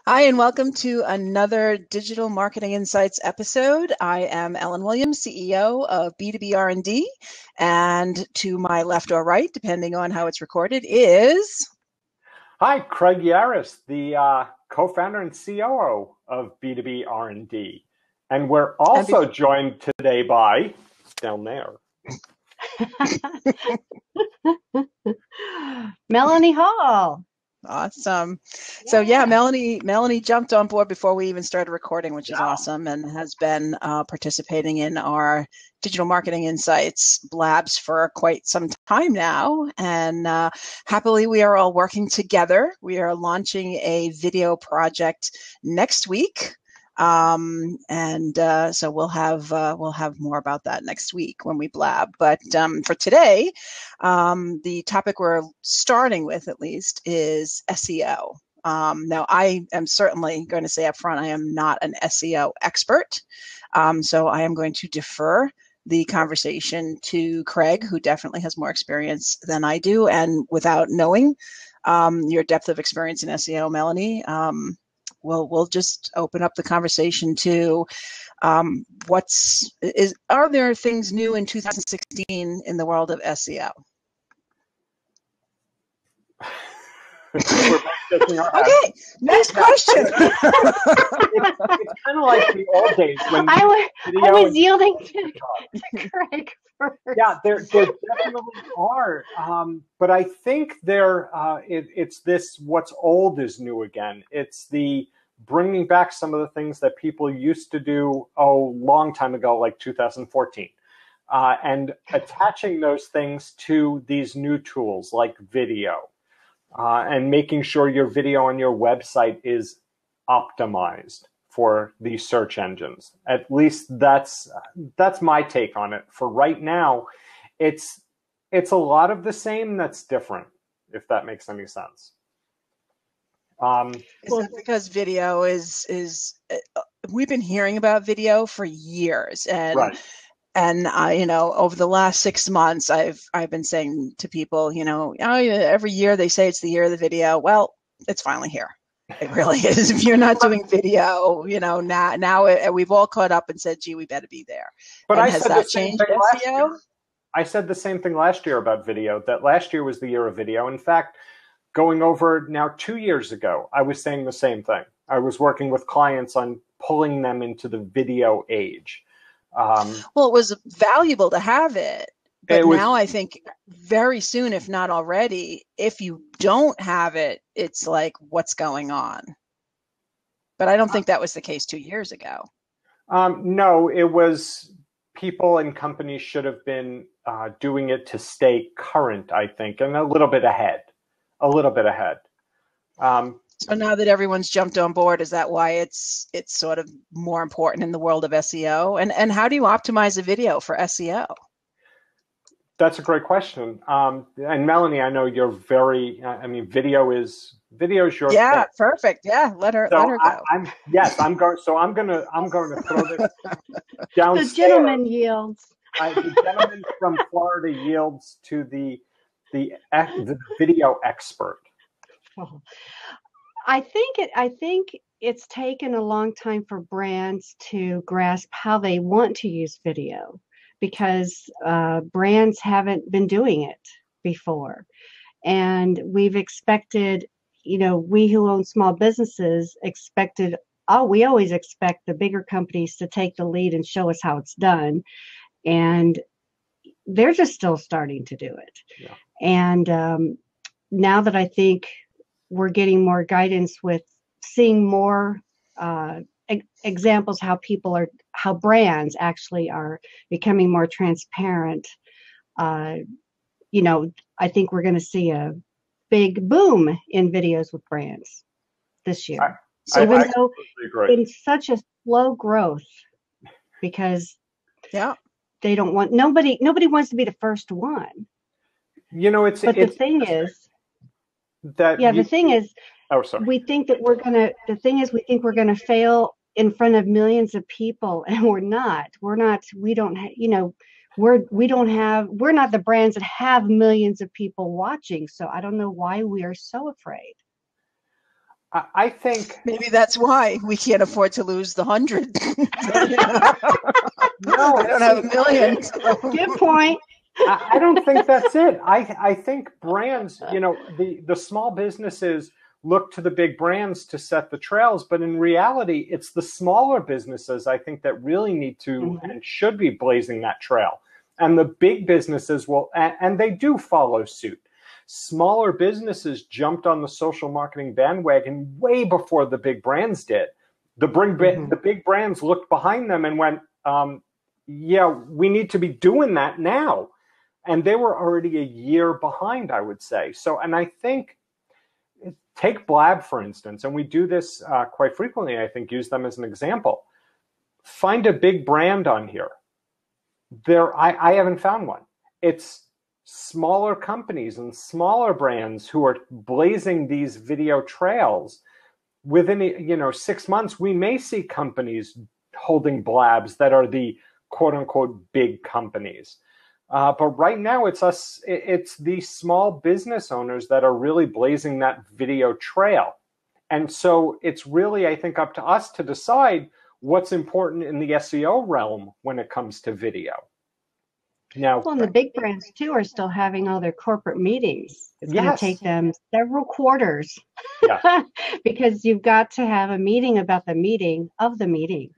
Hi, and welcome to another Digital Marketing Insights episode. I am Ellen Williams, CEO of B2B R&D, and to my left or right, depending on how it's recorded, is... Hi, Craig Yaris, the co-founder and COO of B2B R&D. And we're also joined today by, down there, Meloney Hall. Awesome. So yeah, Meloney jumped on board before we even started recording, which is awesome, and has been participating in our Digital Marketing Insights labs for quite some time now. And happily, we are all working together. We are launching a video project next week. So we'll have more about that next week when we blab. But for today, the topic we're starting with, at least, is SEO. Now, I am certainly going to say up front, I am not an SEO expert. So I am going to defer the conversation to Craig, who definitely has more experience than I do. And without knowing your depth of experience in SEO, Meloney, we'll just open up the conversation to are there things new in 2016 in the world of SEO? Okay, next question. It's kind of like the old days when I was yielding to Craig first. Yeah, there definitely are. But I think it's this: what's old is new again. It's the bringing back some of the things that people used to do long time ago, like 2014, and attaching those things to these new tools like video. And making sure your video on your website is optimized for these search engines. At least that's my take on it. For right now, it's a lot of the same that's different, if that makes any sense. Is that because video is we've been hearing about video for years, and right. And over the last 6 months, I've been saying to people, every year they say it's the year of the video. Well, it's finally here. It really is. If you're not doing video, now we've all caught up and said, "Gee, we better be there." But has that changed SEO? I said the same thing last year about video. That last year was the year of video. In fact, going over now 2 years ago, I was saying the same thing. I was working with clients on pulling them into the video age. Well, it was valuable to have it, but now I think very soon, if not already, if you don't have it, it's like, what's going on? But I don't think that was the case 2 years ago. No, it was people and companies should have been doing it to stay current, I think, and a little bit ahead. So now that everyone's jumped on board, is that why it's sort of more important in the world of SEO? And how do you optimize a video for SEO? That's a great question. And Meloney, I know you're very. Video is your thing. Perfect. Yeah, let her go. I'm going. So I'm going to throw this downstairs. The gentleman yields. The gentleman from Florida yields to the video expert. Oh. I think it's taken a long time for brands to grasp how they want to use video, because brands haven't been doing it before. And we've expected, we who own small businesses we always expect the bigger companies to take the lead and show us how it's done. And they're just still starting to do it. Yeah. And now that I think we're getting more guidance with seeing more examples how brands actually are becoming more transparent. I think we're going to see a big boom in videos with brands this year. Even though it's such a slow growth, because they don't want nobody wants to be the first one. The thing is. We think we're gonna fail in front of millions of people, and we're not. We're not the brands that have millions of people watching. So I don't know why we are so afraid. I think maybe that's why we can't afford to lose the 100. no. I don't have a million. So. Good point. I don't think that's it. I think brands, the small businesses look to the big brands to set the trails, but in reality, it's the smaller businesses, I think, that really need to and should be blazing that trail. And the big businesses will, and they do follow suit. Smaller businesses jumped on the social marketing bandwagon way before the big brands did. The big brands looked behind them and went, yeah, we need to be doing that now. And they were already a year behind, I would say. So, and I think, take Blab, for instance, and we do this quite frequently, I think, use them as an example. Find a big brand on here. I haven't found one. It's smaller companies and smaller brands who are blazing these video trails. Within 6 months, we may see companies holding Blabs that are the quote unquote big companies. But right now, it's the small business owners that are really blazing that video trail. And so it's really, I think, up to us to decide what's important in the SEO realm when it comes to video. Now, well, and the big brands too are still having all their corporate meetings. It's going to take them several quarters because you've got to have a meeting about the meeting of the meeting.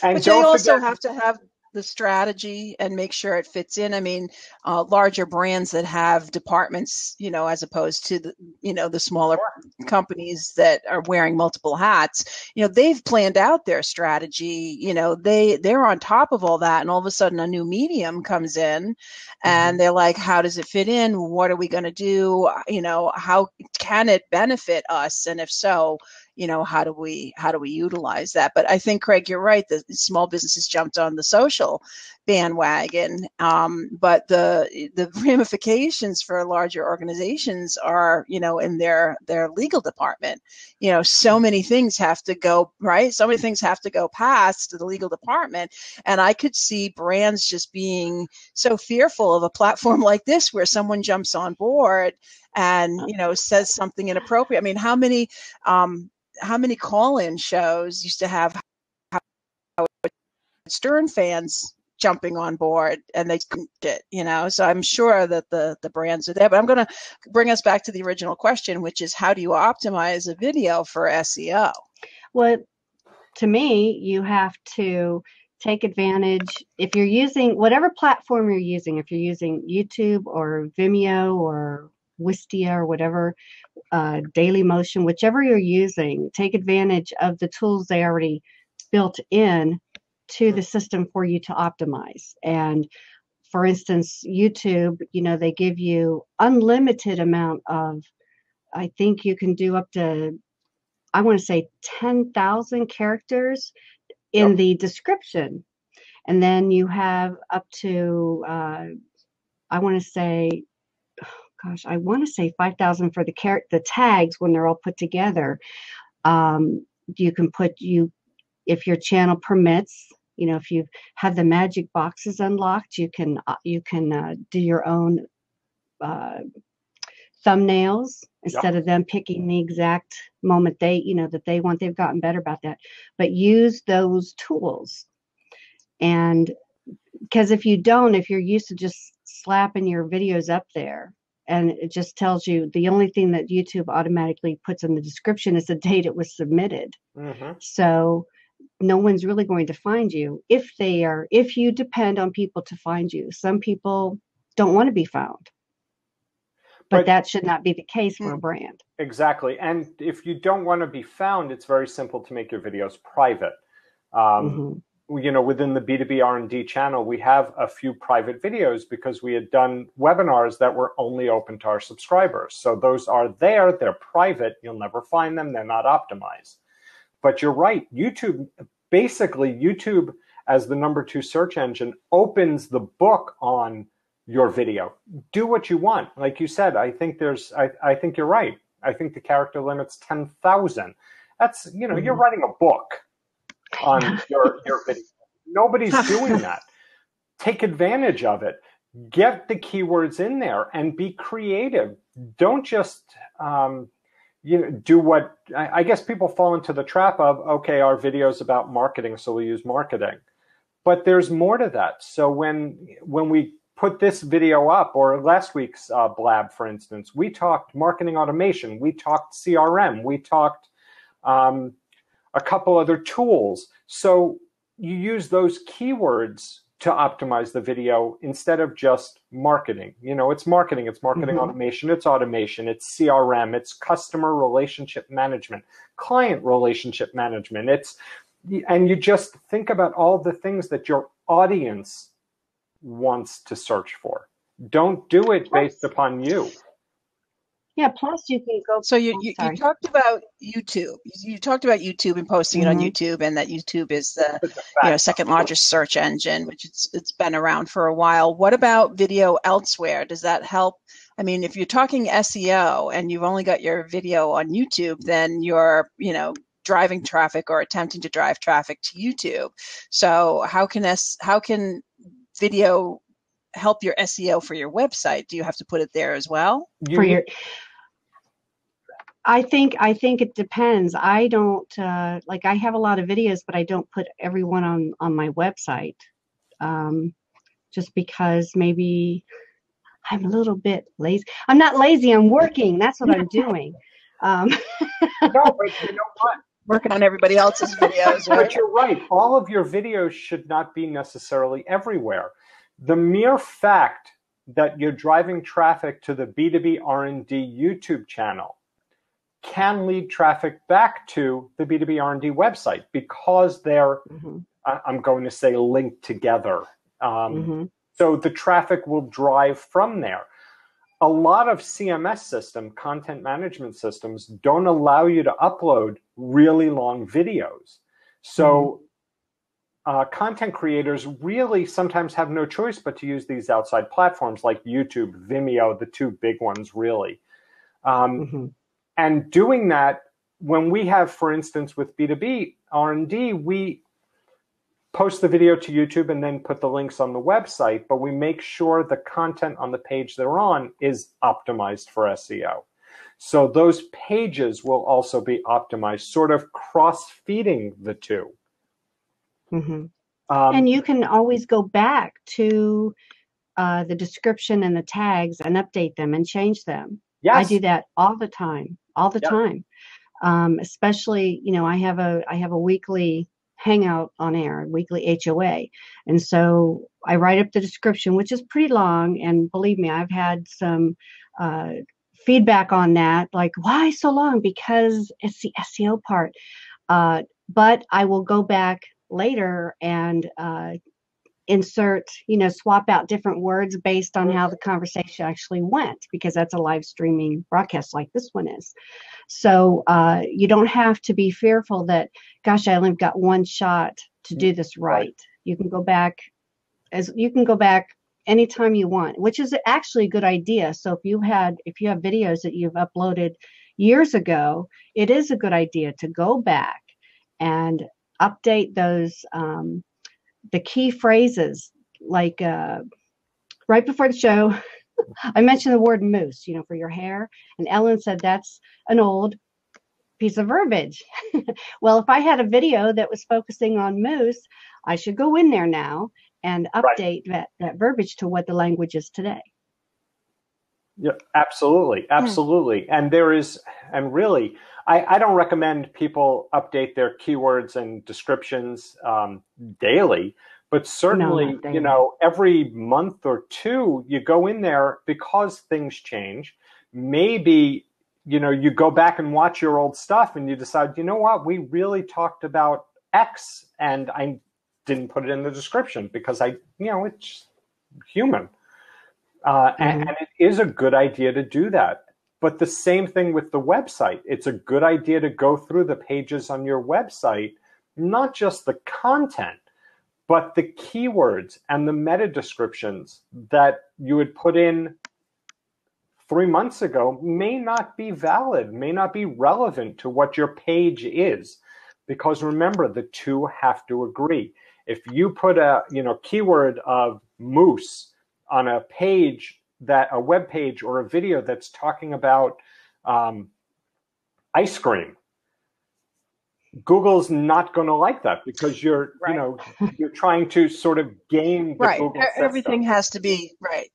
And but they also have to have the strategy and make sure it fits in. I mean, larger brands that have departments, as opposed to the smaller companies that are wearing multiple hats, they've planned out their strategy. They're on top of all that, and all of a sudden a new medium comes in and they're like, how does it fit in? What are we going to do? How can it benefit us? And if so, how do we utilize that? But I think, Craig, you're right. The small businesses jumped on the social bandwagon, but the ramifications for larger organizations are, in their legal department. So many things have to go right. So many things have to go past the legal department, and I could see brands just being so fearful of a platform like this, where someone jumps on board and says something inappropriate. I mean, how many call-in shows used to have Stern fans jumping on board, and they couldn't get, so I'm sure that the brands are there. But I'm going to bring us back to the original question, which is, how do you optimize a video for SEO? Well, to me, you have to take advantage, if you're using whatever platform you're using, if you're using YouTube or Vimeo or Wistia or whatever, Dailymotion, whichever you're using, take advantage of the tools they already built in to the system for you to optimize. And for instance, YouTube, they give you unlimited amount of, I think you can do up to, I want to say 10,000 characters in the description. And then you have up to, I want to say 5,000 for the tags when they're all put together. You can if your channel permits, if you have the magic boxes unlocked, you can do your own thumbnails instead of them picking the exact moment that they want. They've gotten better about that, but use those tools. And because if you're used to just slapping your videos up there, and it just tells you, the only thing that YouTube automatically puts in the description is the date it was submitted. So no one's really going to find you if you depend on people to find you. Some people don't want to be found, but that should not be the case for a brand. Exactly. And if you don't want to be found, it's very simple to make your videos private. Within the B2B R&D channel, we have a few private videos because we had done webinars that were only open to our subscribers. So those are there, they're private, you'll never find them, they're not optimized. But you're right, YouTube as the #2 search engine opens the book on your video. Do what you want. Like you said, I think you're right. I think the character limit's 10,000. That's, you're writing a book on your video. Nobody's doing that. Take advantage of it. Get the keywords in there and be creative. Don't just do what I guess people fall into the trap of, okay, our video is about marketing, so we use marketing. But there's more to that. So when we put this video up, or last week's blab, for instance, we talked marketing automation, we talked CRM, we talked a couple other tools. So you use those keywords to optimize the video instead of just marketing. It's marketing, it's marketing automation, it's automation, it's CRM, it's customer relationship management, client relationship management. And you just think about all the things that your audience wants to search for. Don't do it based upon you. Yeah, plus you can go. So you talked about YouTube. You talked about YouTube and posting it on YouTube, and that YouTube is the second largest search engine, which it's been around for a while. What about video elsewhere? Does that help? I mean, if you're talking SEO and you've only got your video on YouTube, then you're driving traffic or attempting to drive traffic to YouTube. So how can video help your SEO for your website? Do you have to put it there as well? I think it depends. I don't I have a lot of videos, but I don't put everyone on my website, just because maybe I'm a little bit lazy. I'm not lazy. I'm working. That's what I'm doing. No, but you know what? Working on everybody else's videos. Right? But you're right. All of your videos should not be necessarily everywhere. The mere fact that you're driving traffic to the B2B R&D YouTube channel can lead traffic back to the B2B R&D website because they're, I'm going to say, linked together. So the traffic will drive from there. A lot of CMS systems, content management systems, don't allow you to upload really long videos. So content creators really sometimes have no choice but to use these outside platforms like YouTube, Vimeo, the two big ones really. And doing that, when we have, for instance, with B2B R&D, we post the video to YouTube and then put the links on the website, but we make sure the content on the page they're on is optimized for SEO. So those pages will also be optimized, sort of cross-feeding the two. And you can always go back to the description and the tags and update them and change them. Yes. I do that all the time, time. Especially, I have a weekly hangout on air, weekly HOA. And so I write up the description, which is pretty long. And believe me, I've had some feedback on that, like, why so long? Because it's the SEO part. But I will go back later and insert, swap out different words based on how the conversation actually went, because that's a live streaming broadcast like this one is. So you don't have to be fearful that, gosh, I only got one shot to do this right. You can go back anytime you want, which is actually a good idea. So if you have videos that you've uploaded years ago, it is a good idea to go back and update those the key phrases, like right before the show, I mentioned the word moose, for your hair. And Ellen said that's an old piece of verbiage. Well, if I had a video that was focusing on moose, I should go in there now and update that verbiage to what the language is today. Yeah, absolutely. And really, I don't recommend people update their keywords and descriptions daily, but certainly, every month or two, you go in there because things change. Maybe, you go back and watch your old stuff and you decide, you know what, we really talked about X and I didn't put it in the description because it's human. And it is a good idea to do that. But the same thing with the website. It's a good idea to go through the pages on your website, not just the content, but the keywords and the meta descriptions that you would put in 3 months ago may not be valid, may not be relevant to what your page is. Because remember, the two have to agree. If you put a keyword of moose on a page, a web page or a video that's talking about ice cream. Google's not going to like that because you're, Right. you're trying to sort of game the Right. Google system. Everything has to be right.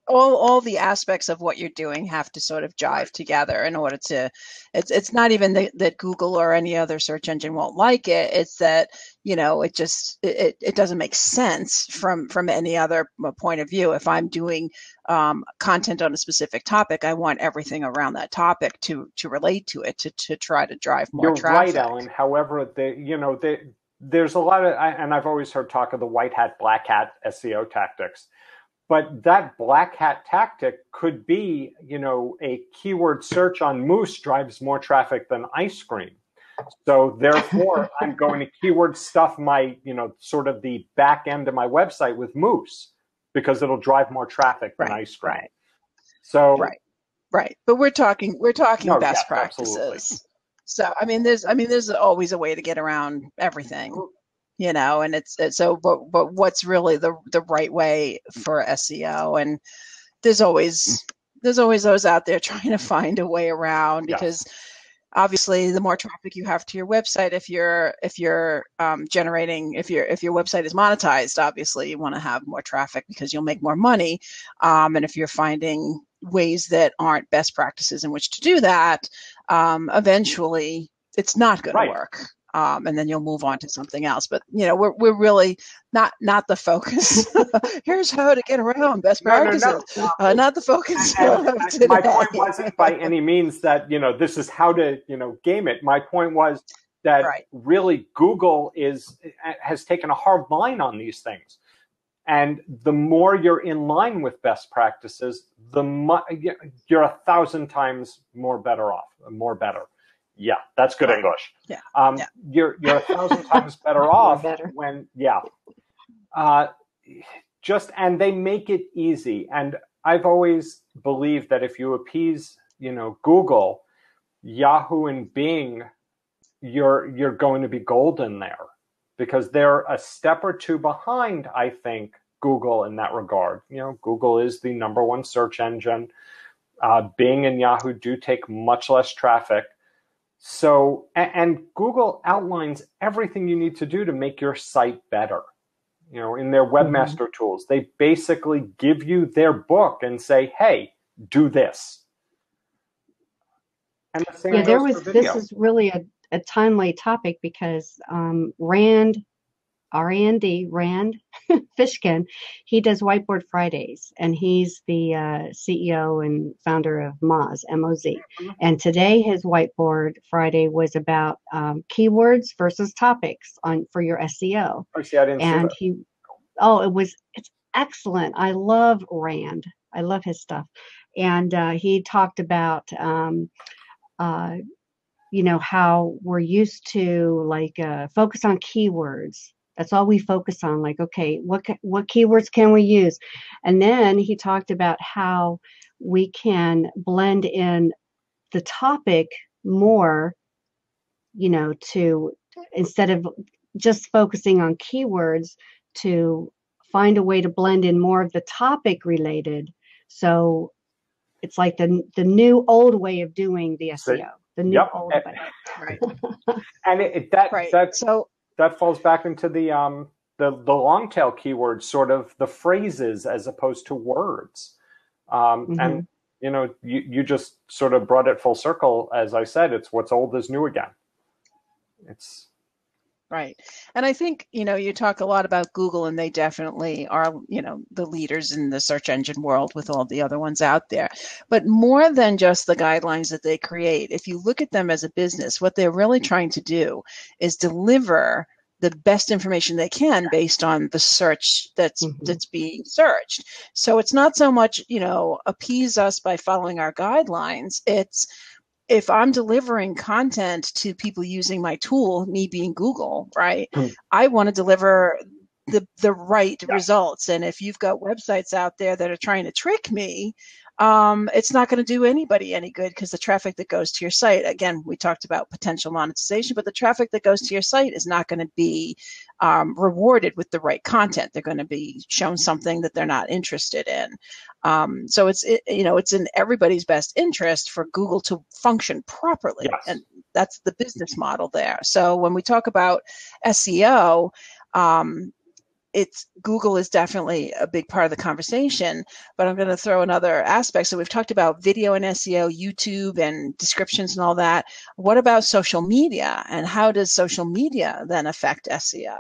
All the aspects of what you're doing have to sort of jive together in order to. It's not even that Google or any other search engine won't like it. It's that it doesn't make sense from any other point of view. If I'm doing content on a specific topic, I want everything around that topic to relate to it to try to drive more traffic. You're right, Ellen. However, there's a lot of, and I've always heard talk of the white hat, black hat SEO tactics. But that black hat tactic could be, a keyword search on moose drives more traffic than ice cream. So therefore, I'm going to keyword stuff my, sort of the back end of my website with moose because it'll drive more traffic than ice cream. Right. So right. But we're talking best practices. Absolutely. So there's always a way to get around everything. And but what's really the right way for SEO? And there's always those out there trying to find a way around, because obviously the more traffic you have to your website, if your website is monetized, obviously you want to have more traffic because you'll make more money. And if you're finding ways that aren't best practices in which to do that, eventually it's not going to work. And then you'll move on to something else. But we're really not the focus. Here's how to get around best practices. No. Not the focus. My point wasn't by any means that this is how to game it. My point was that really Google has taken a hard line on these things, and the more you're in line with best practices, you're 1,000 times more better. Yeah, that's good English. Yeah. You're 1,000 times better off when, and they make it easy. And I've always believed that if you appease, Google, Yahoo and Bing, you're going to be golden there, because they're a step or two behind, I think, Google in that regard. Google is the #1 search engine. Bing and Yahoo do take much less traffic. So, and Google outlines everything you need to do to make your site better. In their webmaster tools, they basically give you their book and say, "Hey, do this." And the same goes for video. This is really a timely topic because Rand Fishkin, he does Whiteboard Fridays, and he's the CEO and founder of Moz, M-O-Z. And today his Whiteboard Friday was about keywords versus topics for your SEO. Oh, see, I didn't see that. It's excellent. I love Rand. I love his stuff. And he talked about how we're used to focus on keywords. That's all we focus on. Like, okay, what keywords can we use? And then he talked about how we can blend in the topic more, to, instead of just focusing on keywords, to find a way to blend in more of the topic related. So it's like the new old way of doing the SEO. The new old way. Right. And that falls back into the long tail keywords, sort of the phrases as opposed to words. And you just sort of brought it full circle. As I said, it's what's old is new again. It's right. And I think, you talk a lot about Google, and they definitely are, the leaders in the search engine world with all the other ones out there. But more than just the guidelines that they create, if you look at them as a business, what they're really trying to do is deliver the best information they can based on the search that's being searched. So it's not so much, appease us by following our guidelines. It's, if I'm delivering content to people using my tool, me being Google, right, I want to deliver the right results. And if you've got websites out there that are trying to trick me, it's not going to do anybody any good because the traffic that goes to your site, again, we talked about potential monetization, but the traffic that goes to your site is not going to be rewarded with the right content. They're going to be shown something that they're not interested in. So it's in everybody's best interest for Google to function properly, Yes. and that's the business model there. So when we talk about SEO, Google is definitely a big part of the conversation, but I'm going to throw another aspect. So we've talked about video and SEO, YouTube and descriptions and all that. What about social media, and how does social media then affect SEO?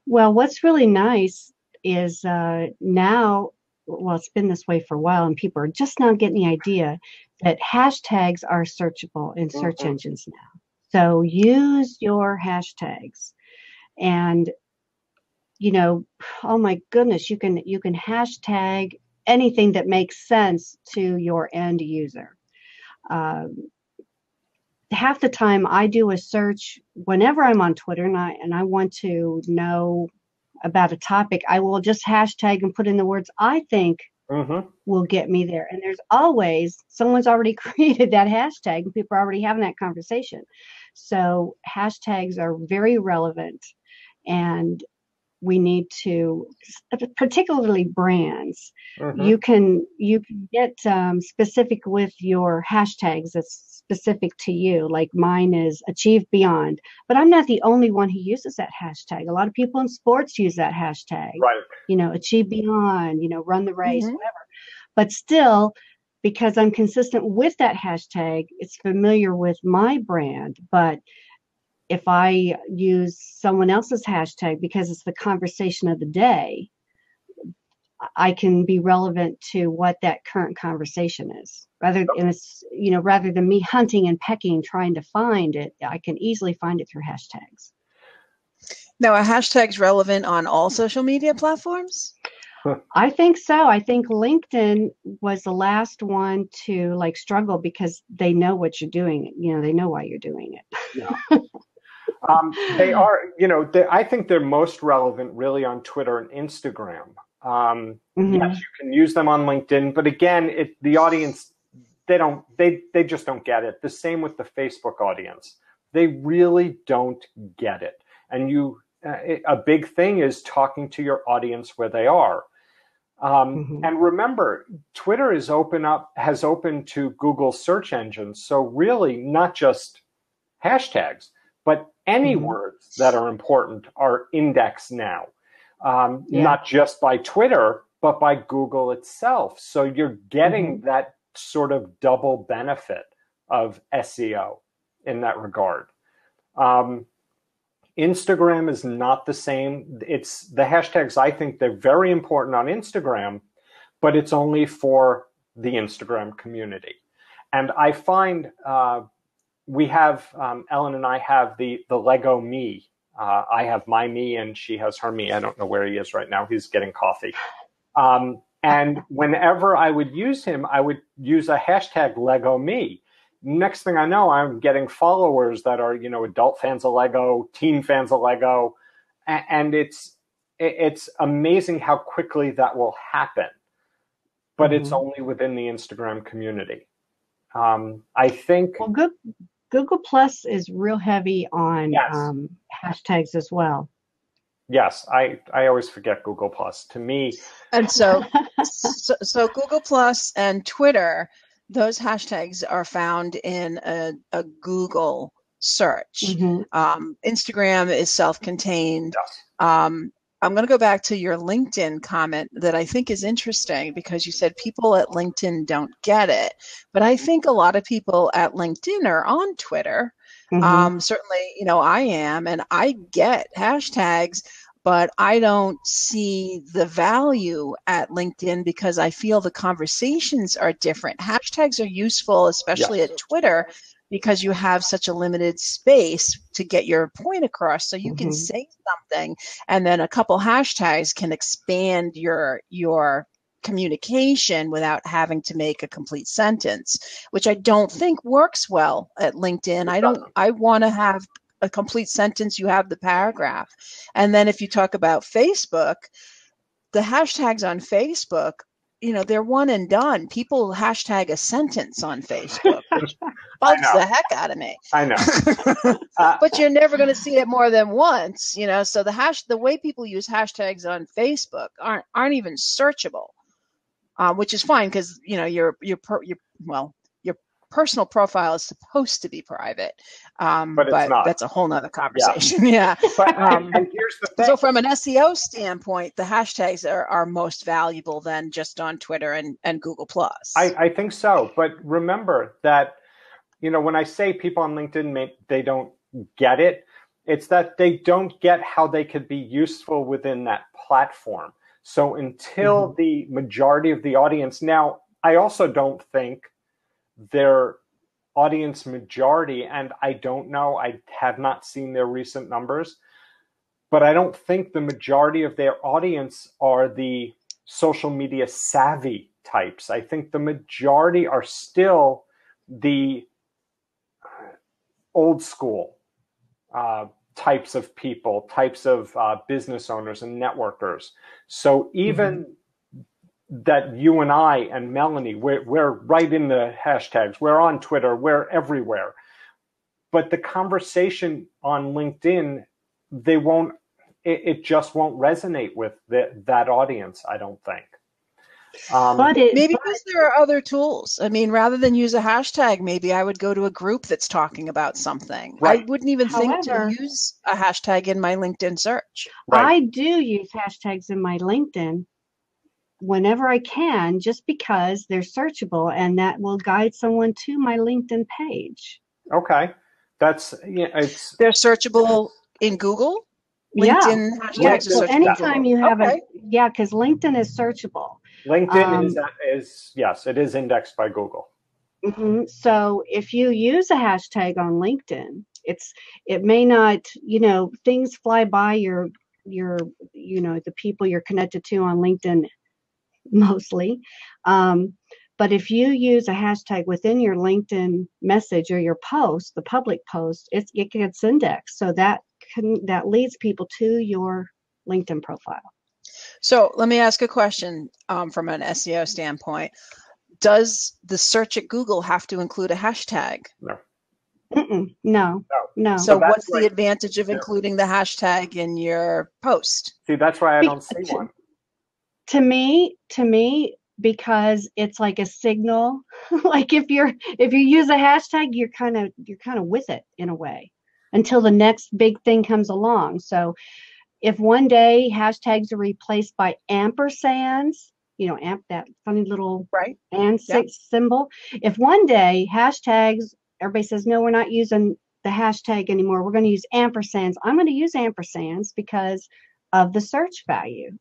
Well, what's really nice is now, well, it's been this way for a while, and people are just now getting the idea that hashtags are searchable in search engines now. So use your hashtags, and oh my goodness, you can hashtag anything that makes sense to your end user. Half the time I do a search whenever I'm on Twitter and I want to know about a topic, I will just hashtag and put in the words I think will get me there. And there's always someone's already created that hashtag and people are already having that conversation. So hashtags are very relevant, and we need to, particularly brands, you can get specific with your hashtags that's specific to you. Like mine is Achieve Beyond, but I'm not the only one who uses that hashtag. A lot of people in sports use that hashtag. Right. Achieve Beyond, run the race, whatever. But still, because I'm consistent with that hashtag, it's familiar with my brand. But if I use someone else's hashtag because it's the conversation of the day, I can be relevant to what that current conversation is. Rather than me hunting and pecking trying to find it, I can easily find it through hashtags. Now, are hashtags relevant on all social media platforms? I think so. I think LinkedIn was the last one to struggle because they know what you're doing. They know why you're doing it. Yeah. They are, I think they're most relevant really on Twitter and Instagram. Yes, you can use them on LinkedIn, but again, the audience, they just don't get it. The same with the Facebook audience. They really don't get it. And a big thing is talking to your audience where they are. And remember, Twitter has opened to Google search engines. So really not just hashtags, but any words that are important are indexed now, not just by Twitter, but by Google itself. So you're getting that sort of double benefit of SEO in that regard. Instagram is not the same. It's the hashtags. I think they're very important on Instagram, but it's only for the Instagram community. And I find we have, Ellen and I have the Lego me. I have my me and she has her me. I don't know where he is right now. He's getting coffee. And whenever I would use him, I would use a hashtag Lego me. Next thing I know, I'm getting followers that are, adult fans of Lego, teen fans of Lego. And it's amazing how quickly that will happen. But it's only within the Instagram community. I think... Well, Google Plus is real heavy on hashtags as well. Yes, I always forget Google Plus. To me, and so Google Plus and Twitter, those hashtags are found in a Google search. Instagram is self-contained. Yes. I'm going to go back to your LinkedIn comment that I think is interesting because you said people at LinkedIn don't get it. But I think a lot of people at LinkedIn are on Twitter. Certainly, I am, and I get hashtags, but I don't see the value at LinkedIn because I feel the conversations are different. Hashtags are useful, especially at Twitter, because you have such a limited space to get your point across. So you can say something, and then a couple hashtags can expand your communication without having to make a complete sentence, which I don't think works well at LinkedIn. I want to have a complete sentence. You have the paragraph. And then if you talk about Facebook, the hashtags on Facebook they're one and done. People hashtag a sentence on Facebook, which I bugs know. the heck out of me. I know. But you're never going to see it more than once, so the way people use hashtags on Facebook aren't even searchable, which is fine because your personal profile is supposed to be private, but it's not. That's a whole nother conversation. Yeah. But and here's the thing. So from an SEO standpoint, the hashtags are most valuable than just on Twitter and Google Plus. I think so. But remember that, when I say people on LinkedIn, they don't get it. It's that they don't get how they could be useful within that platform. So until the majority of the audience, now I also don't think their audience majority, and I don't know, I have not seen their recent numbers, but I don't think the majority of their audience are the social media savvy types. I think the majority are still the old school types of people, types of business owners and networkers. So even that you and I and Melanie, we're right in the hashtags. We're on Twitter. We're everywhere. But the conversation on LinkedIn, it just won't resonate with that audience, I don't think. Maybe because there are other tools. I mean, rather than use a hashtag, maybe I would go to a group that's talking about something. Right. I wouldn't even think to use a hashtag in my LinkedIn search. Right. I do use hashtags in my LinkedIn whenever I can, just because they're searchable and that will guide someone to my LinkedIn page. Okay. They're searchable in Google? LinkedIn hashtags are so searchable. Anytime you have because LinkedIn is searchable. LinkedIn is yes, it is indexed by Google. So if you use a hashtag on LinkedIn, it may not, things fly by your the people you're connected to on LinkedIn mostly. But if you use a hashtag within your LinkedIn message or your post, the public post, it gets indexed. So that leads people to your LinkedIn profile. So let me ask a question from an SEO standpoint. Does the search at Google have to include a hashtag? No. So what's the advantage of including the hashtag in your post? See, that's why I don't see one. To me, because it's like a signal. Like if you use a hashtag, you're kind of with it in a way until the next big thing comes along. So if one day hashtags are replaced by ampersands, that funny little symbol. If one day hashtags, everybody says, no, we're not using the hashtag anymore. We're going to use ampersands. I'm going to use ampersands because of the search value.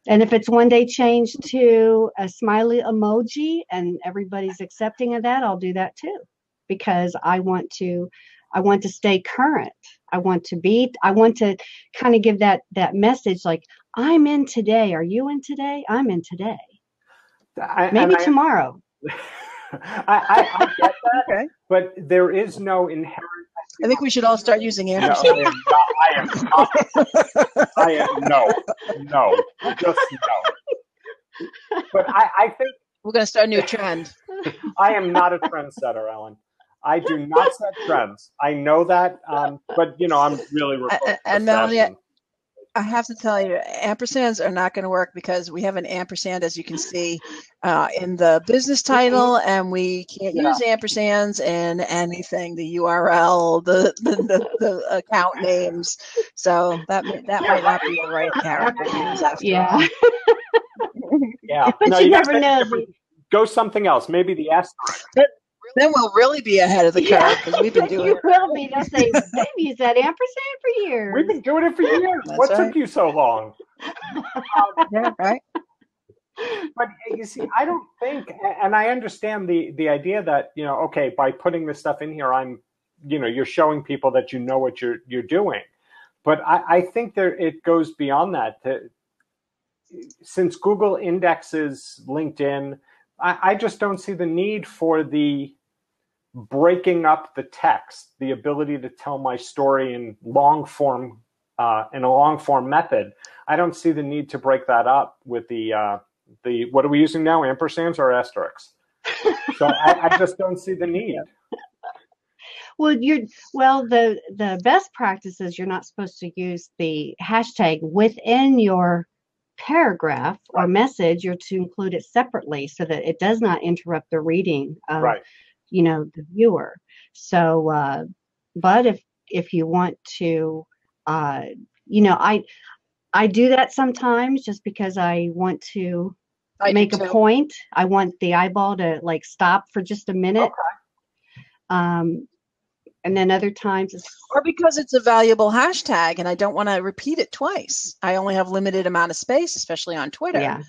And if it's one day changed to a smiley emoji and everybody's accepting of that, I'll do that too, because I want to stay current. I want to kind of give that message like, I'm in today. Are you in today? I'm in today. Maybe tomorrow. I get that, okay. But there is no inherent. I think we should all start using ampersand. No, I am not. No, just no. But I think we're going to start a new trend. I am not a trendsetter, Ellen. I do not set trends. I know that, but I'm really. And Melanie, I have to tell you, ampersands are not going to work because we have an ampersand, as you can see, in the business title, and we can't use ampersands in anything, the URL, the account names. So that might not be the right character to use after all. Yeah. But no, you never know. Go something else. Maybe the asterisk. Then we'll really be ahead of the curve because we've been doing it. You will be. They'll say, they've used that ampersand for years. We've been doing it for years. What took you so long? Yeah, right. But you see, I don't think, and I understand the idea that, okay, by putting this stuff in here, you're showing people that you know what you're doing. But I think it goes beyond that. Since Google indexes LinkedIn, I just don't see the need for the breaking up the text, the ability to tell my story in a long form method. I don't see the need to break that up with the what are we using now? Ampersands or asterisks? So I just don't see the need. Well, the best practice is you're not supposed to use the hashtag within your paragraph or message. You're to include it separately so that it does not interrupt the reading of the viewer. So, but if you want to, I do that sometimes just because I want to make a point. I want the eyeball to like stop for just a minute. Okay. And then other times or because it's a valuable hashtag and I don't want to repeat it twice. I only have limited amount of space, especially on Twitter. Yeah.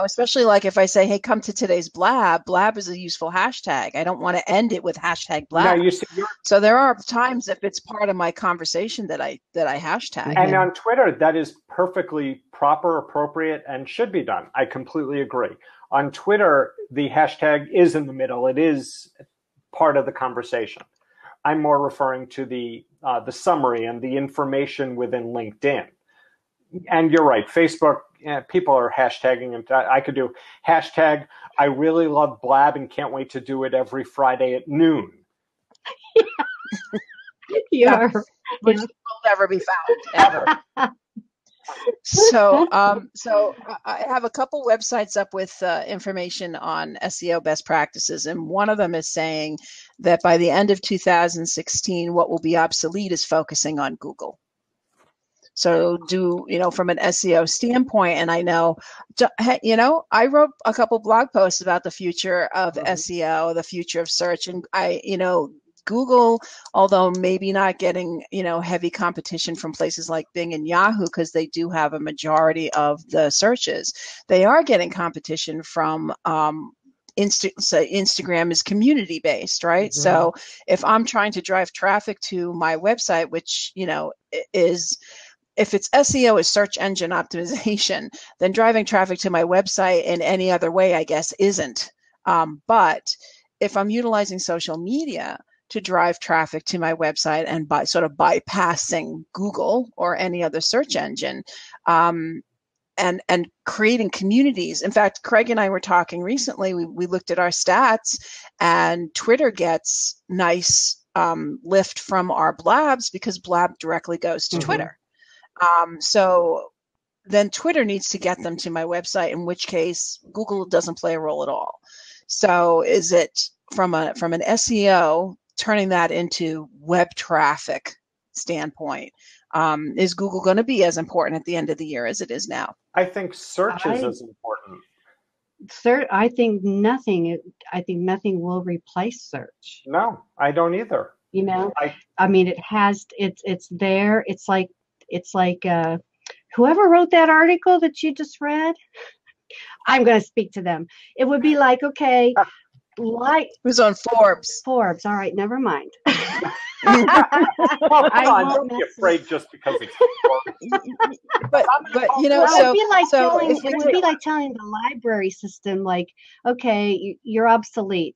Especially like if I say, hey, come to today's blab. Blab is a useful hashtag. I don't want to end it with hashtag blab. No, so there are times if it's part of my conversation that I hashtag. And on Twitter, that is perfectly proper, appropriate, and should be done. I completely agree. On Twitter, the hashtag is in the middle. It is part of the conversation. I'm more referring to the summary and the information within LinkedIn. And you're right, Facebook, people are hashtagging, and I could do hashtag, I really love Blab and can't wait to do it every Friday at noon. Yeah. Which will never be found, ever. So I have a couple websites up with information on SEO best practices, and one of them is saying that by the end of 2016, what will be obsolete is focusing on Google. So from an SEO standpoint, and I know, I wrote a couple blog posts about the future of SEO, the future of search, and Google, although maybe not getting, heavy competition from places like Bing and Yahoo, because they do have a majority of the searches, they are getting competition from Instagram is community based, right? Mm-hmm. So if I'm trying to drive traffic to my website, which, if it's SEO is search engine optimization, then driving traffic to my website in any other way, I guess, isn't. But if I'm utilizing social media to drive traffic to my website and by sort of bypassing Google or any other search engine, and creating communities. In fact, Craig and I were talking recently, we looked at our stats, and Twitter gets nice lift from our blabs because blab directly goes to Twitter. So then Twitter needs to get them to my website, in which case Google doesn't play a role at all. So is it from an SEO, turning that into web traffic standpoint, is Google going to be as important at the end of the year as it is now? I think search is as important. I think nothing will replace search. No, I don't either. I mean, it's there. It's like whoever wrote that article that you just read, I'm going to speak to them. It would be like, okay, it was on Forbes. Forbes. All right, never mind. Don't be afraid just because it's Forbes. but it would be like telling the library system, like, okay, you're obsolete.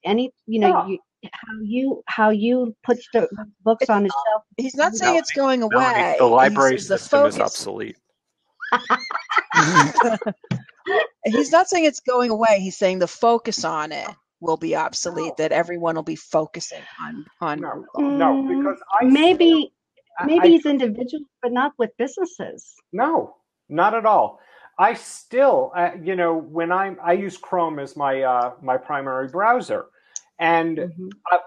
How you put the books on the shelf. He's not saying it's going away. The library system is obsolete. He's not saying it's going away. He's saying the focus on it will be obsolete, that everyone will be focusing on no, because maybe it's individuals, but not with businesses. No, not at all. I still, when I use Chrome as my primary browser, and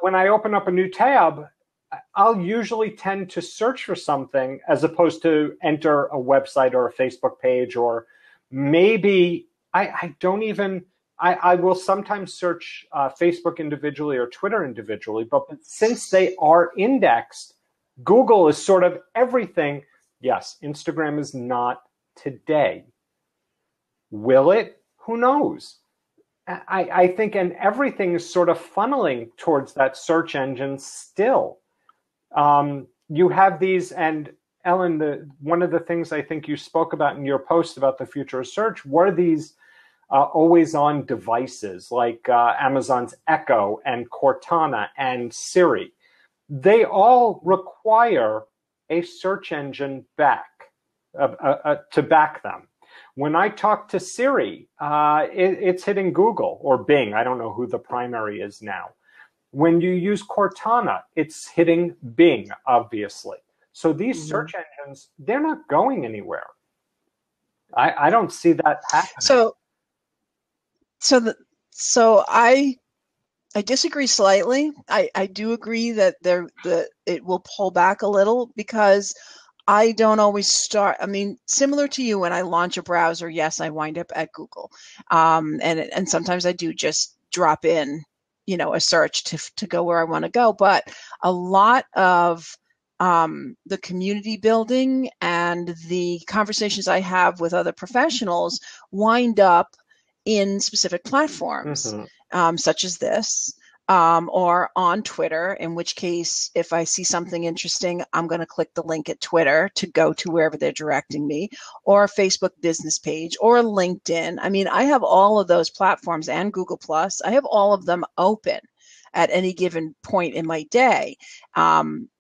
when I open up a new tab, I'll usually tend to search for something as opposed to enter a website or a Facebook page, or maybe I will sometimes search Facebook individually or Twitter individually, but since they are indexed, Google is sort of everything. Yes, Instagram is not today. Will it? Who knows? I think, and everything is sort of funneling towards that search engine still. You have these, and Ellen, one of the things I think you spoke about in your post about the future of search were these always-on devices like Amazon's Echo and Cortana and Siri. They all require a search engine to back them. When I talk to Siri, it's hitting Google or Bing. I don't know who the primary is now. When you use Cortana, it's hitting Bing, obviously. So these search engines, they're not going anywhere. I don't see that happening. So I disagree slightly. I do agree that it will pull back a little because I don't always start. I mean, similar to you, when I launch a browser, yes, I wind up at Google, and sometimes I do just drop in, a search to go where I want to go. But a lot of the community building and the conversations I have with other professionals wind up in specific platforms, such as this, or on Twitter, in which case, if I see something interesting, I'm going to click the link at Twitter to go to wherever they're directing me, or a Facebook business page, or LinkedIn. I mean, I have all of those platforms and Google Plus. I have all of them open at any given point in my day.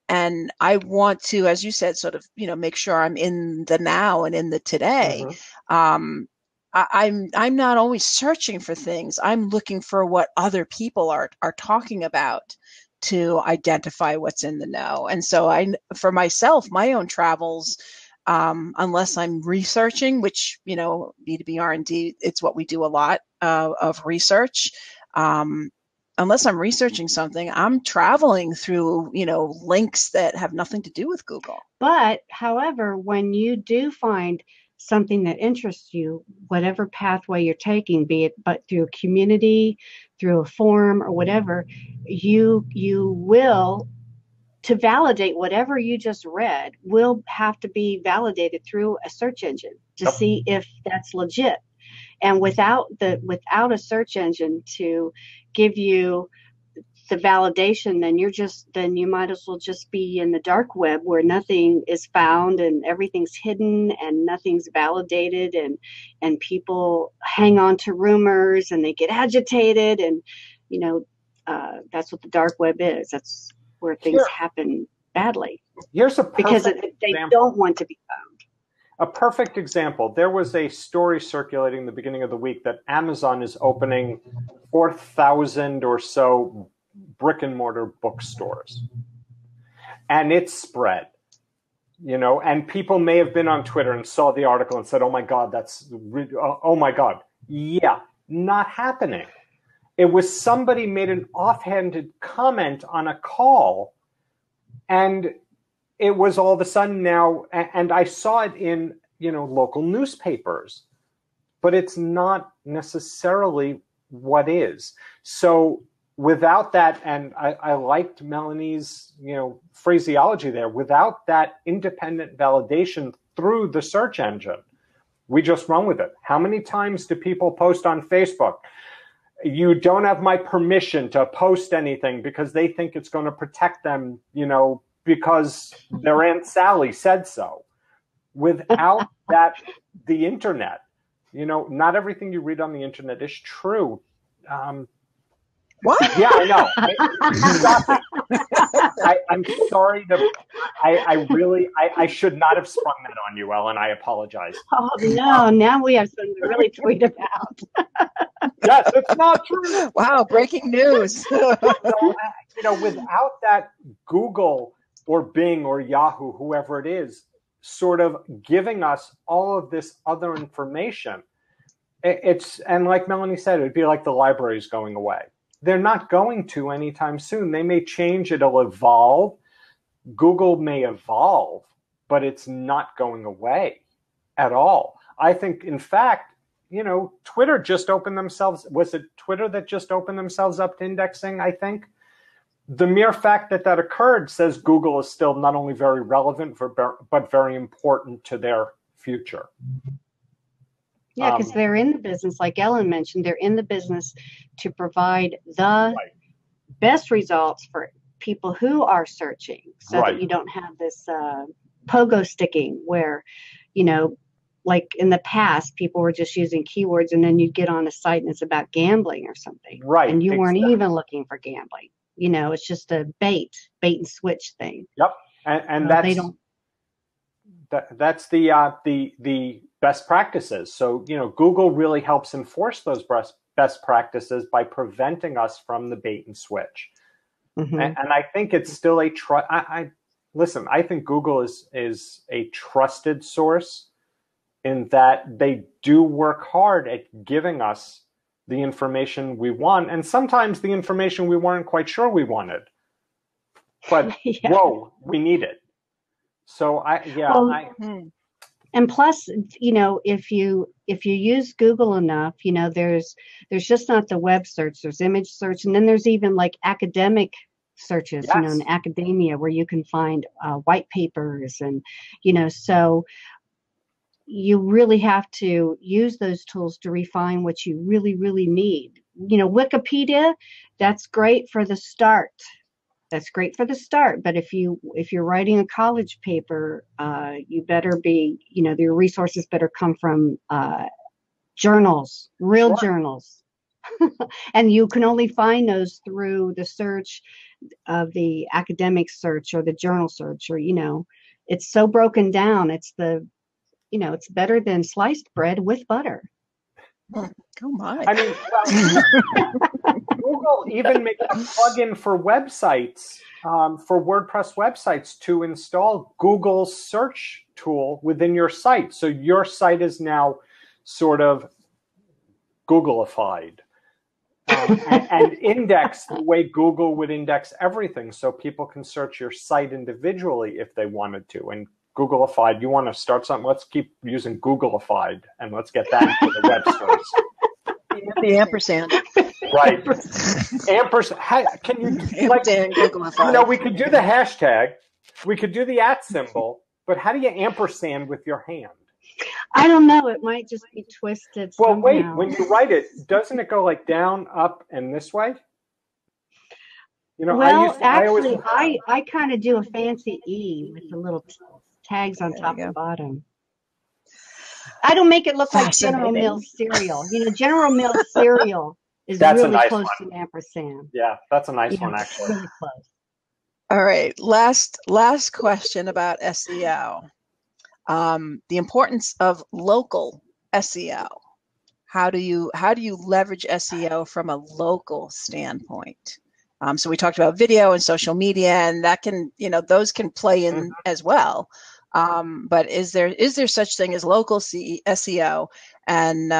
And I want to, as you said, sort of, make sure I'm in the now and in the today. I'm not always searching for things. I'm looking for what other people are talking about to identify what's in the know. And so for myself, my own travels, unless I'm researching, which, B2B R&D, it's what we do a lot of research. Unless I'm researching something, I'm traveling through, links that have nothing to do with Google. But however, when you do find something that interests you, whatever pathway you're taking, be it but through a community, through a forum or whatever, you will, to validate whatever you just read, will have to be validated through a search engine to see if that's legit. And without a search engine to give you the validation, then you might as well just be in the dark web where nothing is found and everything's hidden and nothing's validated, and people hang on to rumors and they get agitated, and that's what the dark web is. That's where things happen badly. Here's because they don't want to be found. A perfect example. There was a story circulating the beginning of the week that Amazon is opening 4,000 or so brick and mortar bookstores. And it spread, and people may have been on Twitter and saw the article and said, oh my God, oh my God. Yeah, not happening. It was somebody made an offhanded comment on a call, and it was all of a sudden now, and I saw it in, local newspapers, but it's not necessarily what is. So without that, and I liked Meloney's, phraseology there, without that independent validation through the search engine, we just run with it. How many times do people post on Facebook, you don't have my permission to post anything because they think it's going to protect them, because their Aunt Sally said so. Without that, the internet, not everything you read on the internet is true. What? Yeah, I know. I'm sorry I should not have sprung that on you, Ellen. I apologize. Oh, no. Now we have something to really tweet about. Yes, it's not true. Wow, breaking news. Without that, Google or Bing or Yahoo, whoever it is, sort of giving us all of this other information, and like Meloney said, it'd be like the libraries going away. They're not going to anytime soon. They may change, it'll evolve. Google may evolve, but it's not going away at all. I think, in fact, Twitter just opened themselves. Was it Twitter that just opened themselves up to indexing, I think? The mere fact that occurred says Google is still not only very relevant, but very important to their future. Yeah, because they're in the business, like Ellen mentioned, they're in the business to provide the best results for people who are searching, so that you don't have this pogo sticking where, like in the past, people were just using keywords and then you'd get on a site and it's about gambling or something. Right. And you weren't even looking for gambling. It's just a bait and switch thing. Yep. And that's, that's the best practices. So, Google really helps enforce those best practices by preventing us from the bait and switch. Mm-hmm. And I think it's still listen, I think Google is a trusted source in that they do work hard at giving us the information we want, and sometimes the information we weren't quite sure we wanted. But yeah. whoa, we need it. So and plus, if you use Google enough, there's just not the web search, there's image search, and then there's even like academic searches, yes. In academia where you can find white papers, and so you really have to use those tools to refine what you really, really need. Wikipedia, that's great for the start. That's great for the start, but if you're writing a college paper, you better be, your resources better come from journals, real Sure. journals, and you can only find those through the search of the academic search or the journal search, or it's so broken down. It's it's better than sliced bread with butter. Oh my! I mean, well, Google even makes a plugin for websites, for WordPress websites, to install Google's search tool within your site. So your site is now sort of Googleified and indexed the way Google would index everything, so people can search your site individually if they wanted to. And Googleified, you want to start something? Let's keep using Googleified, and let's get that into the web stores. The ampersand. Right. Ampersand. Can you, Googleified. we could do the hashtag, we could do the @ symbol, but how do you ampersand with your hand? I don't know. It might just be twisted somehow. Well, wait. When you write it, doesn't it go like down, up, and this way? I kind of do a fancy E with the little tags on top and bottom. I don't make it look like General Mills cereal. General Mills cereal is really close to an ampersand. Yeah, that's a nice one, actually. Really close. All right, last question about SEO. The importance of local SEO. How do you leverage SEO from a local standpoint? So we talked about video and social media, and that can, those can play in as well. But is there such thing as local SEO, and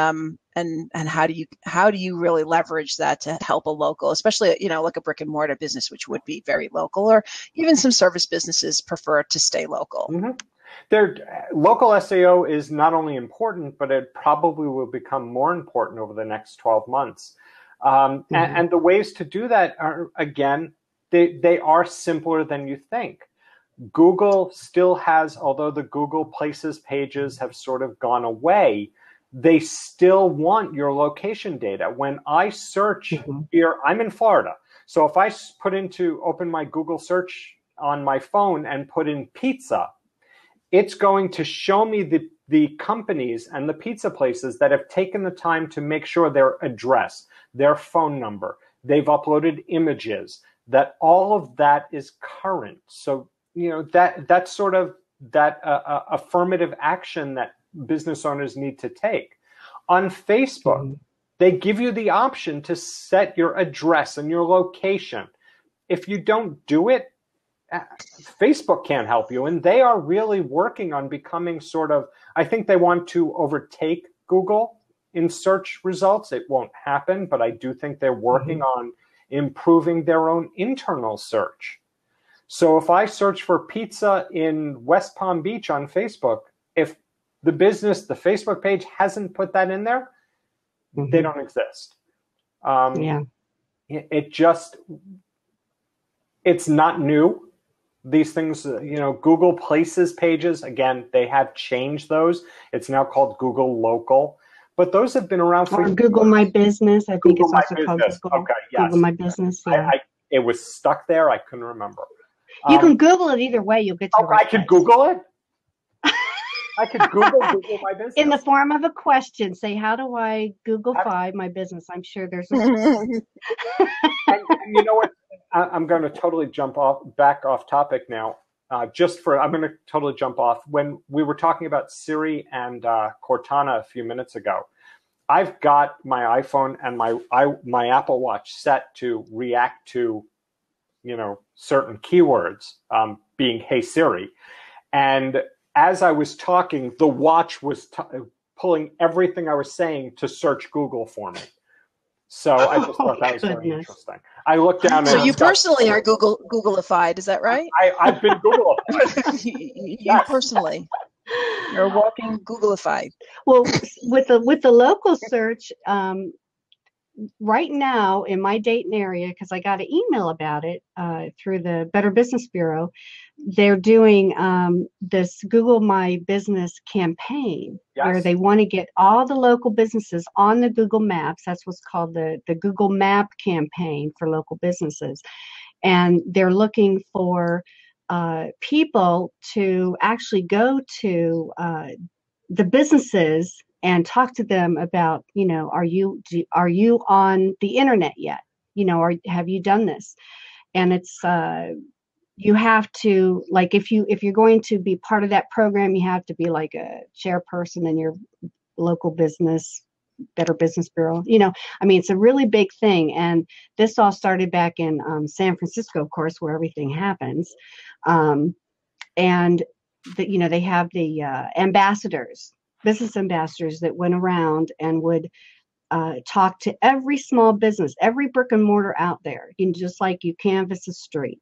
how do you really leverage that to help a local, especially like a brick and mortar business, which would be very local, or even some service businesses prefer to stay local. Mm-hmm. Local SEO is not only important, but it probably will become more important over the next 12 months. And the ways to do that are, again, they are simpler than you think. Google still has, although the Google Places pages have sort of gone away, they still want your location data. When I search here, I'm in Florida. So if I open my Google search on my phone and put in pizza, it's going to show me the companies and the pizza places that have taken the time to make sure their address, their phone number, they've uploaded images, that all of that is current. So, that's sort of that affirmative action that business owners need to take. On Facebook, they give you the option to set your address and your location. If you don't do it, Facebook can't help you, and they are really working on becoming I think they want to overtake Google in search results. It won't happen, but I do think they're working on improving their own internal search. So if I search for pizza in West Palm Beach on Facebook, if the Facebook page hasn't put that in there, they don't exist. It's not new. These things, Google Places pages, again, they have changed those. It's now called Google Local. But those have been around for years. Google My Business, I think it's also called Google. Okay, yes. Google My Business, yeah. It was stuck there. I couldn't remember. You can Google it either way. You'll get to the right I could place. Google it? I could Google My Business. In the form of a question. Say, how do I Googlefy my business? I'm sure there's a... and you know what? I'm going to totally jump back off topic now. I'm going to totally jump off. When we were talking about Siri and Cortana a few minutes ago, I've got my iPhone and my Apple Watch set to react to, certain keywords, being "Hey Siri," and as I was talking, the watch was pulling everything I was saying to search Google for me. So I just thought that was very interesting. I looked down. So you personally are Googleified, is that right? I've been Googleified. You personally, you're walking Googleified. Well, with the local search, right now in my Dayton area, because I got an email about it through the Better Business Bureau, they're doing this Google My Business campaign, where they want to get all the local businesses on the Google Maps. That's what's called the Google Map campaign for local businesses. And they're looking for people to actually go to the businesses and talk to them about, are you on the internet yet? Or have you done this? And it's you have to, like, if you're going to be part of that program, you have to be like a chairperson in your local business, Better Business Bureau. It's a really big thing. And this all started back in San Francisco, of course, where everything happens. And they have the ambassadors, business ambassadors that went around and would talk to every small business, every brick and mortar out there, just like you canvass a street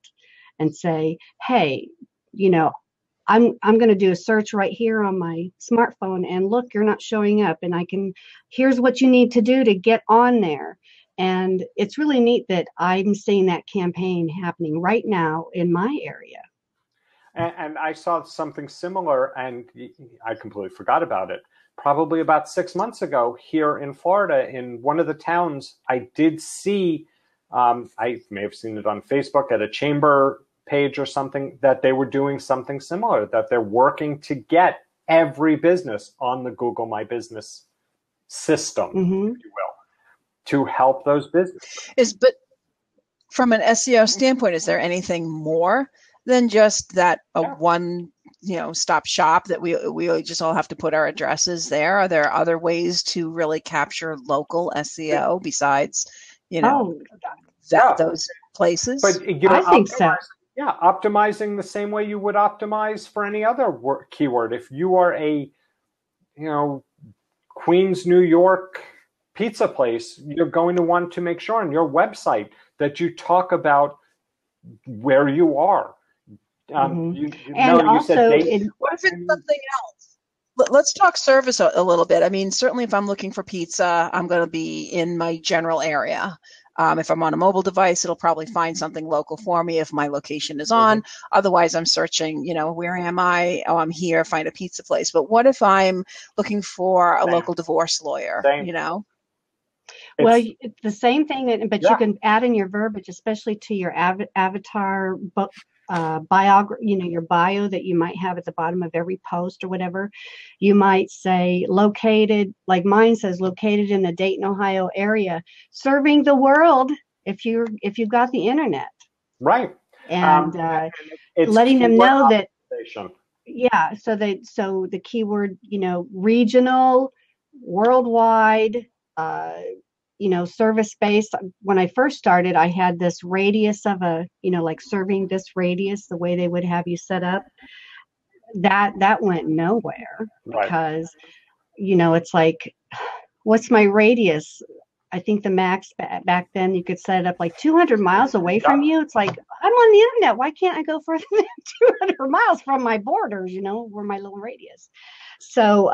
and say, hey, I'm going to do a search right here on my smartphone, and look, you're not showing up, and here's what you need to do to get on there. And it's really neat that I'm seeing that campaign happening right now in my area. And I saw something similar, and I completely forgot about it. Probably about 6 months ago here in Florida, in one of the towns, I did see, I may have seen it on Facebook at a chamber page or something, that they were doing something similar, that they're working to get every business on the Google My Business system, if you will, to help those businesses. But from an SEO standpoint, is there anything more than just that one stop shop that we just all have to put our addresses there? Are there other ways to really capture local SEO besides those places? But I think so. Yeah, optimizing the same way you would optimize for any other keyword. If you are a Queens, New York pizza place, you're going to want to make sure on your website that you talk about where you are. And also, what if it's something else? Let's talk service a little bit. Certainly if I'm looking for pizza, I'm going to be in my general area. If I'm on a mobile device, it'll probably find something local for me if my location is on. Otherwise, I'm searching, where am I? Oh, I'm here, find a pizza place. But what if I'm looking for a local divorce lawyer, Well, it's the same thing, but you can add in your verbiage, especially to your avatar biography, your bio that you might have at the bottom of every post or whatever. You might say located, like mine says, located in the Dayton, Ohio area, serving the world if you've got the internet. Right. And letting them know that. Yeah. So the keyword, regional, worldwide, service based. When I first started, I had this radius of like serving this radius, the way they would have you set up. That went nowhere because, it's like, what's my radius? I think the max back then you could set it up like 200 miles away from you. It's like, I'm on the internet. Why can't I go further than 200 miles from my borders, where my little radius? So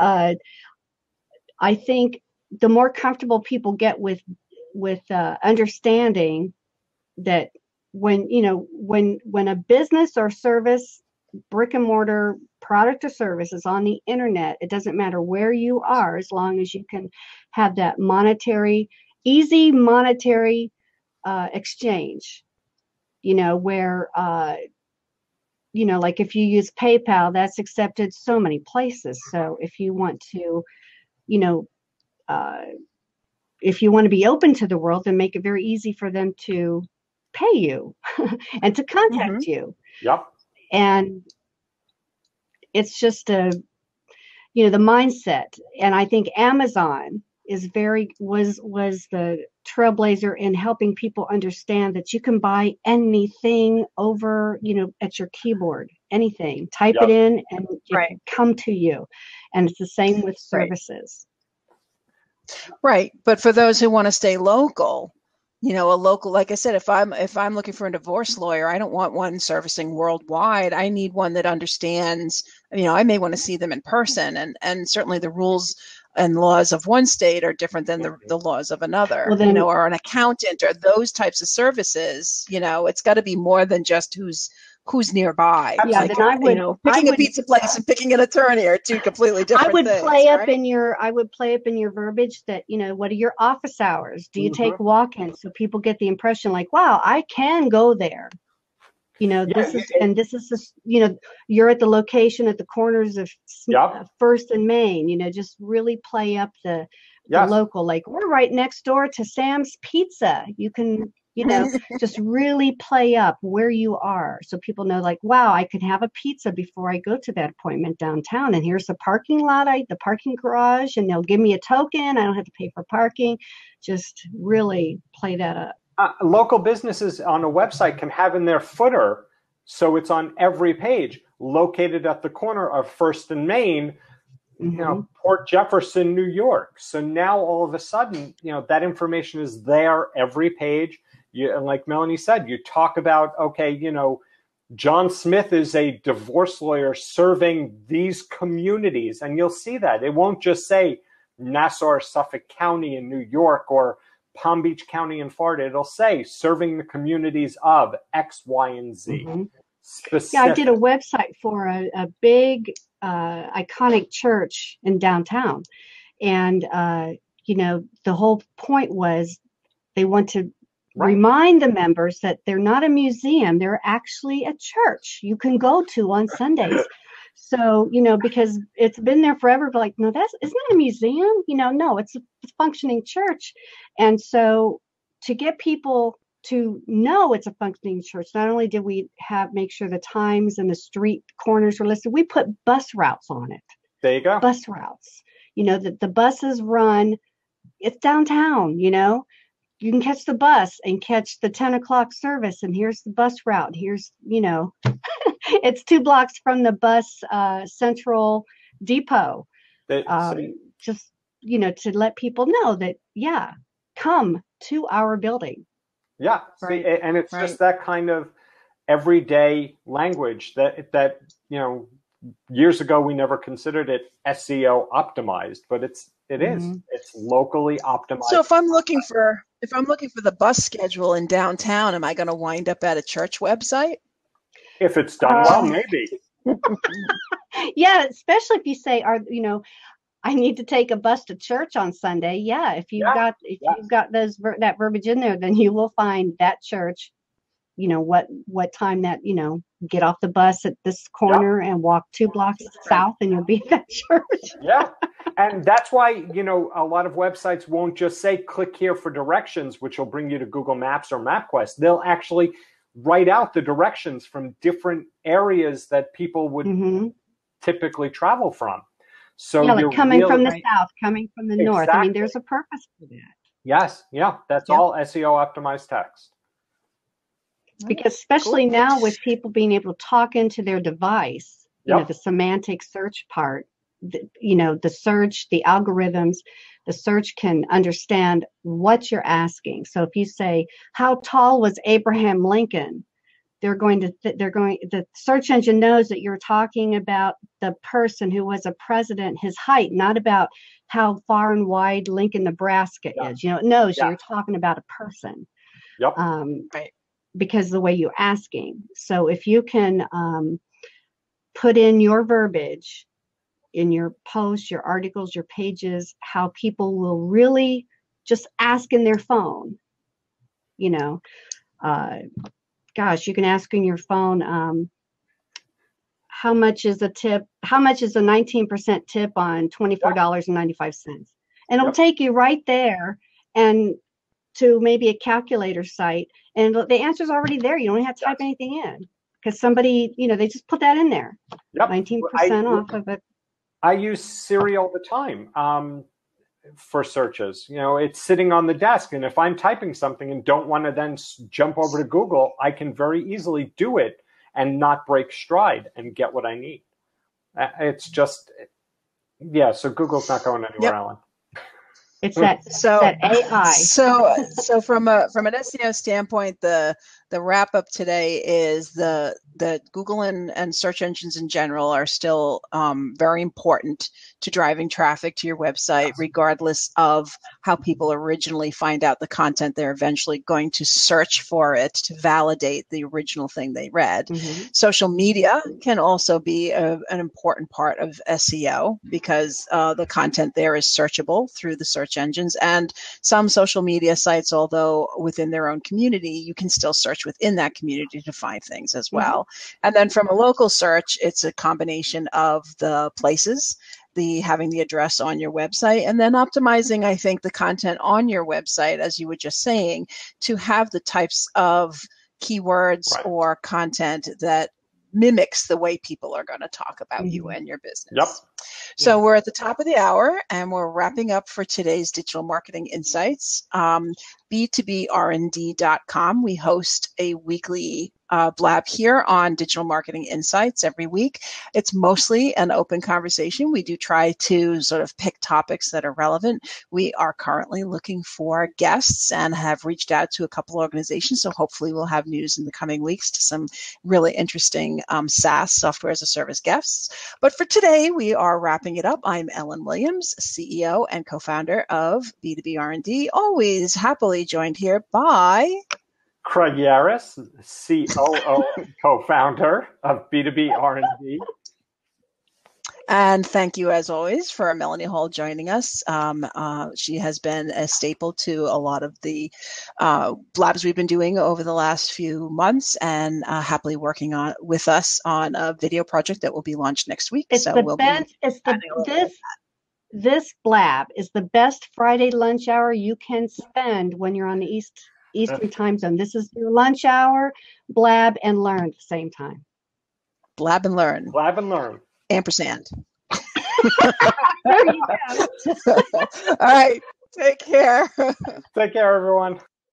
I think the more comfortable people get with understanding that when a business or service, brick and mortar product or service is on the internet, it doesn't matter where you are, as long as you can have that easy monetary exchange, where like if you use PayPal, that's accepted so many places. So if you want to, if you want to be open to the world, then make it very easy for them to pay you and to contact you. Yep. And it's just the mindset. And I think Amazon was the trailblazer in helping people understand that you can buy anything over, at your keyboard, anything, type it in and it can come to you. And it's the same with services. Right. But for those who want to stay local, a local, like I said, if I'm looking for a divorce lawyer, I don't want one servicing worldwide. I need one that understands, I may want to see them in person, and certainly the rules and laws of one state are different than the laws of another, or an accountant or those types of services. It's got to be more than just who's nearby. Yeah, like, then I would, picking a pizza place and picking an attorney are two completely different things. I would play up in your verbiage that, what are your office hours? Do you take walk-ins? So people get the impression like, wow, I can go there. This is you're at the location at the corners of First and Main, just really play up the local, like we're right next door to Sam's Pizza. You can, just really play up where you are. So people know like, wow, I could have a pizza before I go to that appointment downtown. And here's the parking lot, the parking garage, and they'll give me a token. I don't have to pay for parking. Just really play that up. Local businesses on a website can have in their footer, so it's on every page, located at the corner of First and Main, Port Jefferson, New York. So now all of a sudden, that information is there every page. And like Melanie said, you talk about, John Smith is a divorce lawyer serving these communities, and you'll see that. It won't just say Nassau, Suffolk County in New York or Palm Beach County in Florida. It'll say serving the communities of X, Y, and Z. Yeah, I did a website for a big iconic church in downtown. And, the whole point was they want to remind the members that they're not a museum. They're actually a church you can go to on Sundays. So, because it's been there forever, but like, no, isn't that a museum? No, it's a functioning church. And so to get people to know it's a functioning church, not only did we make sure the times and the street corners were listed, we put bus routes on it. There you go. Bus routes, that the buses run, it's downtown, you can catch the bus and catch the 10 o'clock service. And here's the bus route. Here's, it's 2 blocks from the bus central depot. Just, to let people know that, come to our building. Yeah. See, and it's just that kind of everyday language that, years ago we never considered it SEO optimized, but it is. It's locally optimized. So if I'm looking for the bus schedule in downtown, am I going to wind up at a church website? If it's done well, maybe. Yeah, especially if you say, I need to take a bus to church on Sunday. Yeah, if you've got that verbiage in there, then you will find that church. What time that get off the bus at this corner and walk 2 blocks south, and you'll be at that church. Yeah, and that's why a lot of websites won't just say click here for directions, which will bring you to Google Maps or MapQuest. They'll actually write out the directions from different areas that people would typically travel from. So like coming from the south, coming from the north. I mean, there's a purpose for that. Yes, that's all SEO optimized text. Because especially now with people being able to talk into their device, the semantic search part, the search, the algorithms, the search can understand what you're asking. So if you say, how tall was Abraham Lincoln? The search engine knows that you're talking about the person who was a president, his height, not about how far and wide Lincoln, Nebraska is. It knows you're talking about a person. Yep. Because of the way you're asking. So if you can put in your verbiage in your posts, your articles, your pages, how people will really just ask in their phone, gosh, you can ask in your phone, how much is a tip? How much is a 19% tip on $24.95? And it'll take you right there and to maybe a calculator site, and the answer's already there. You don't have to type anything in. because somebody, they just put that in there. Yep. 19% off of it. I use Siri all the time for searches. It's sitting on the desk, and if I'm typing something and don't want to then jump over to Google, I can very easily do it and not break stride and get what I need. It's just, so Google's not going anywhere, Ellen. It's that AI. So from an SEO standpoint, the wrap up today is the Google and search engines in general are still very important to driving traffic to your website, regardless of how people originally find out the content. They're eventually going to search for it to validate the original thing they read. Mm-hmm. Social media can also be an important part of SEO because the content there is searchable through the search engines, and some social media sites, although within their own community, you can still search within that community to find things as well. Mm-hmm. And then from a local search, it's a combination of the places, having the address on your website, and then optimizing, I think, the content on your website, as you were just saying, to have the types of keywords or content that mimics the way people are going to talk about you and your business. Yep. So we're at the top of the hour, and we're wrapping up for today's Digital Marketing Insights. B2BRND.com. We host a weekly blab here on Digital Marketing Insights every week. It's mostly an open conversation. We do try to sort of pick topics that are relevant. We are currently looking for guests and have reached out to a couple of organizations, so hopefully we'll have news in the coming weeks to some really interesting SaaS, software as a service guests. But for today, we are wrapping it up. I'm Ellen Williams, CEO and co-founder of B2B R&D, always happily joined here by Craig Yaris, COO and co-founder of B2B R&D. And thank you, as always, for Meloney Hall joining us. She has been a staple to a lot of the blabs we've been doing over the last few months, and happily working with us on a video project that will be launched next week. This blab is the best Friday lunch hour you can spend when you're on the Eastern time zone. This is your lunch hour, blab and learn at the same time. Blab and learn. Blab and learn. Ampersand. There you go. All right. Take care. Take care, everyone.